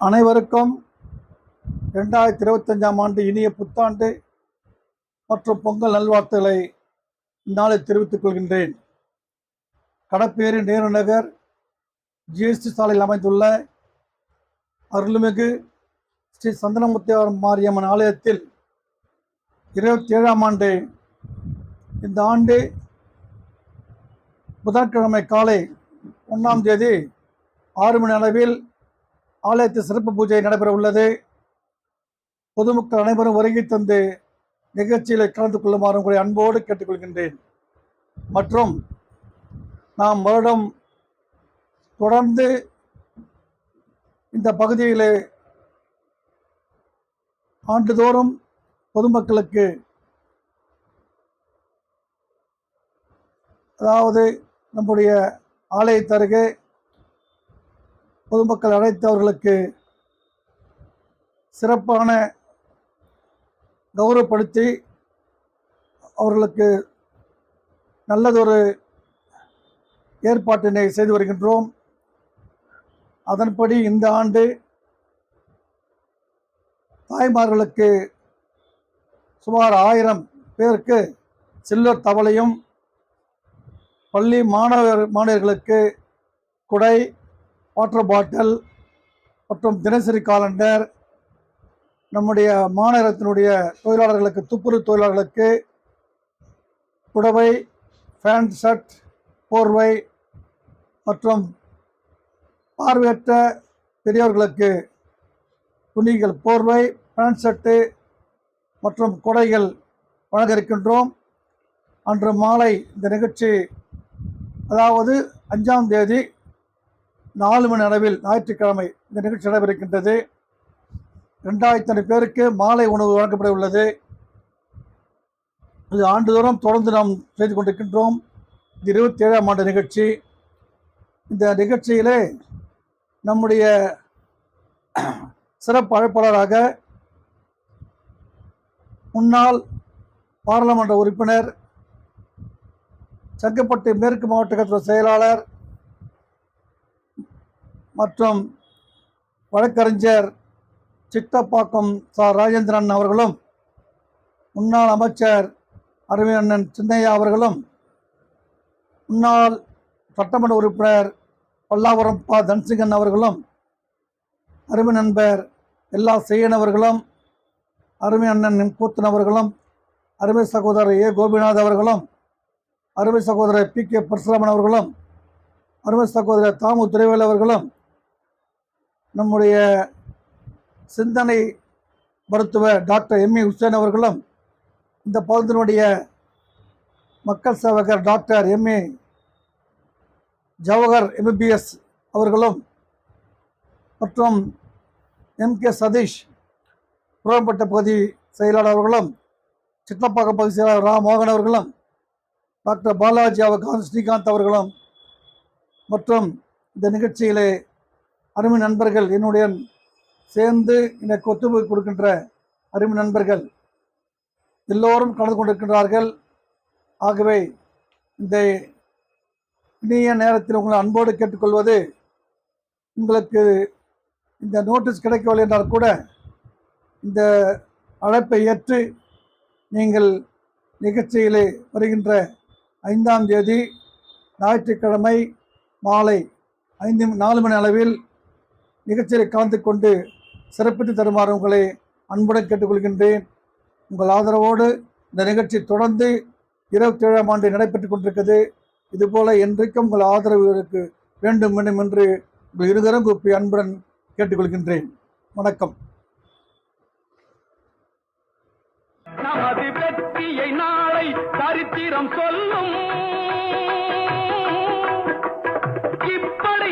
அனைவருக்கும் 2025ஆம் ஆண்டு இனிய புத்தாண்டு மற்றும் பொங்கல் நல்வாழ்த்துக்களை இந்நாளில் தெரிவித்துக் கொள்கின்றேன். கடப்பேரி நேரு நகர் ஜிஎஸ்டி சாலையில் அமைந்துள்ள அருள்மிகு ஸ்ரீ சந்தனமுத்தியார் மாரியம்மன் ஆலயத்தில் 27ஆம் ஆண்டு இந்த ஆண்டு புதன்கிழமை காலை 1ஆம் தேதி 6 மணி அளவில் ஆலயத்தில் சிறப்பு பூஜை நடைபெற உள்ளது. பொதுமக்கள் அனைவரும் வருகை தந்து நிகழ்ச்சியில் கலந்து கொள்ளுமாறு உங்களை அன்போடு கேட்டுக்கொள்கின்றேன். மற்றும் நாம் வருடம் தொடர்ந்து இந்த பகுதியிலே ஆண்டுதோறும் பொதுமக்களுக்கு, அதாவது நம்முடைய ஆலயத்தருகே பொதுமக்கள் அழைத்தவர்களுக்கு சிறப்பான கௌரவப்படுத்தி அவர்களுக்கு நல்லதொரு ஏற்பாட்டினை செய்து வருகின்றோம். அதன்படி இந்த ஆண்டு தாய்மார்களுக்கு சுமார் 1000 பேருக்கு சில்வர் தவளையும், பள்ளி மாணவர்களுக்கு குடை, வாட்டர் பாட்டில் மற்றும் தினசரி காலண்டர், நம்முடைய மாநகரத்தினுடைய தொழிலாளர்களுக்கு, துப்புரவு தொழிலாளர்களுக்கு புடவை, பேண்ட், ஷர்ட், போர்வை மற்றும் பார்வையற்ற பெரியவர்களுக்கு துணிகள், போர்வை, பேண்ட், ஷர்ட்டு மற்றும் கொடைகள் வழங்க இருக்கின்றோம். அன்று மாலை இந்த நிகழ்ச்சி, அதாவது 5ஆம் தேதி 4 மணி அளவில் ஞாயிற்றுக்கிழமை இந்த நிகழ்ச்சி நடைபெறுகின்றது. 2000 பேருக்கு மாலை உணவு வழங்கப்பட உள்ளது. இது ஆண்டுதோறும் தொடர்ந்து நாம் செய்து கொண்டிருக்கின்றோம். இது 27ஆம் ஆண்டு நிகழ்ச்சி. இந்த நிகழ்ச்சியிலே நம்முடைய சிறப்பு அழைப்பாளராக முன்னாள் பாராளுமன்ற உறுப்பினர், செங்கல்பட்டு மேற்கு மாவட்ட கழக செயலாளர் மற்றும் வழக்கறிஞர் சித்தப்பாக்கம் ராஜேந்திரன் அவர்களும், முன்னாள் அமைச்சர் அருமையண்ணன் சின்னையா அவர்களும், முன்னாள் சட்டமன்ற உறுப்பினர் பல்லாவரம் தன்சிங்கன் அவர்களும், அருமை நண்பர் எல்லா செய்யன் அவர்களும், அருமை அண்ணன் கூத்தன் அவர்களும், அருமை சகோதரர் ஏ கோபிநாத் அவர்களும், அருமை சகோதரர் பி கே பரசுராமன் அவர்களும், அருமை சகோதரர் தாமு துரைவேல் அவர்களும், நம்முடைய சிந்தனை மருத்துவர் டாக்டர் எம் ஏ ஹுசேன் அவர்களும், இந்த பகுதியினுடைய மக்கள் சேவகர் doctor M A Jawahar MBBS அவர்களும், மற்றும் எம் கே சதீஷ் புறம்பட்ட பகுதி செயலாளர் அவர்களும், சித்தப்பாக்கம் பகுதி செயலாளர் ரா மோகன் அவர்களும், டாக்டர் பாலாஜி ஸ்ரீகாந்த் அவர்களும் மற்றும் இந்த நிகழ்ச்சியிலே அருமை நண்பர்கள், என்னுடன் சேர்ந்து எனக்கு ஒத்துழைப்பு கொடுக்கின்ற அருமை நண்பர்கள் எல்லோரும் கலந்து கொண்டிருக்கின்றார்கள். ஆகவே இந்த இனிய நேரத்தில் உங்களை அன்போடு கேட்டுக்கொள்வது, உங்களுக்கு இந்த நோட்டீஸ் கிடைக்கவில்லை என்றால் கூட இந்த அழைப்பை ஏற்று நீங்கள் நிகழ்ச்சியிலே வருகின்ற 5ஆம் தேதி ஞாயிற்றுக்கிழமை மாலை 4 மணி அளவில் நிகழ்ச்சியை கலந்து கொண்டு சிறப்பித்து தருமாறு உங்களை அன்புடன் கேட்டுக்கொள்கின்றேன். உங்கள் ஆதரவோடு இந்த நிகழ்ச்சி தொடர்ந்து 27ஆம் ஆண்டு நடைபெற்றுக் கொண்டிருக்கிறது. இதுபோல என்றைக்கும் உங்கள் ஆதரவு வேண்டும் வேண்டும் என்று உங்கள் இருகரம் கூப்பி அன்புடன் கேட்டுக்கொள்கின்றேன். வணக்கம். நமது வெற்றியை நாளை சரித்திரம் சொல்லும். இப்படை